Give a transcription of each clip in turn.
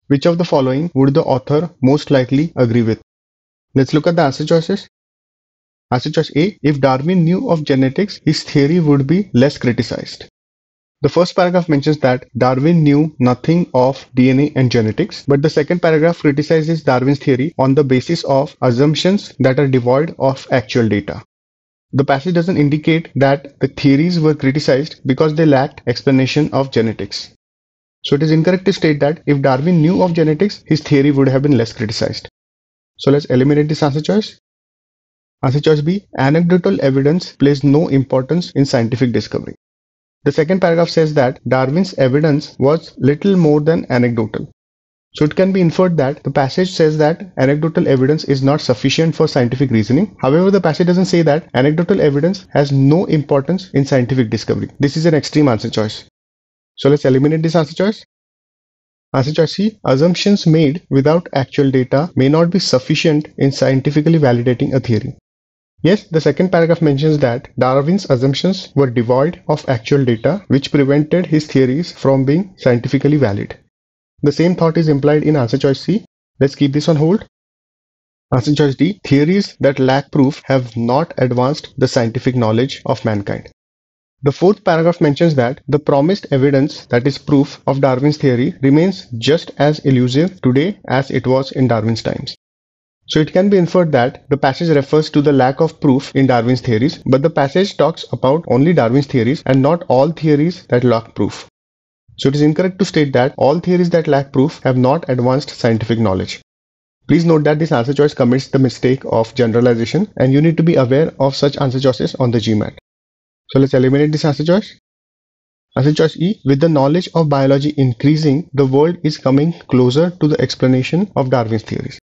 Which of the following would the author most likely agree with? Let's look at the answer choices. Answer choice A, if Darwin knew of genetics, his theory would be less criticized. The first paragraph mentions that Darwin knew nothing of DNA and genetics, but the second paragraph criticizes Darwin's theory on the basis of assumptions that are devoid of actual data. The passage doesn't indicate that the theories were criticized because they lacked explanation of genetics. So it is incorrect to state that if Darwin knew of genetics, his theory would have been less criticized. So let's eliminate this answer choice. Answer choice B, anecdotal evidence plays no importance in scientific discovery. The second paragraph says that Darwin's evidence was little more than anecdotal. So it can be inferred that the passage says that anecdotal evidence is not sufficient for scientific reasoning. However, the passage doesn't say that anecdotal evidence has no importance in scientific discovery. This is an extreme answer choice. So let's eliminate this answer choice. Answer choice C, assumptions made without actual data may not be sufficient in scientifically validating a theory. Yes, the second paragraph mentions that Darwin's assumptions were devoid of actual data, which prevented his theories from being scientifically valid. The same thought is implied in answer choice C. Let's keep this on hold. Answer choice D, theories that lack proof have not advanced the scientific knowledge of mankind. The fourth paragraph mentions that the promised evidence, that is proof of Darwin's theory, remains just as elusive today as it was in Darwin's times. So it can be inferred that the passage refers to the lack of proof in Darwin's theories, but the passage talks about only Darwin's theories and not all theories that lack proof. So it is incorrect to state that all theories that lack proof have not advanced scientific knowledge. Please note that this answer choice commits the mistake of generalization, and you need to be aware of such answer choices on the GMAT. So let's eliminate this answer choice. Answer choice E, with the knowledge of biology increasing, the world is coming closer to the explanation of Darwin's theories.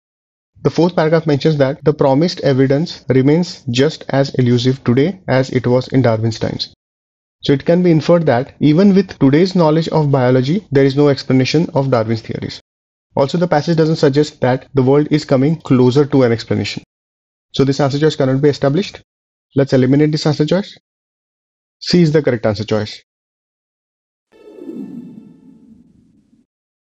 The fourth paragraph mentions that the promised evidence remains just as elusive today as it was in Darwin's times. So it can be inferred that even with today's knowledge of biology, there is no explanation of Darwin's theories. Also, the passage doesn't suggest that the world is coming closer to an explanation. So this answer choice cannot be established. Let's eliminate this answer choice. C is the correct answer choice.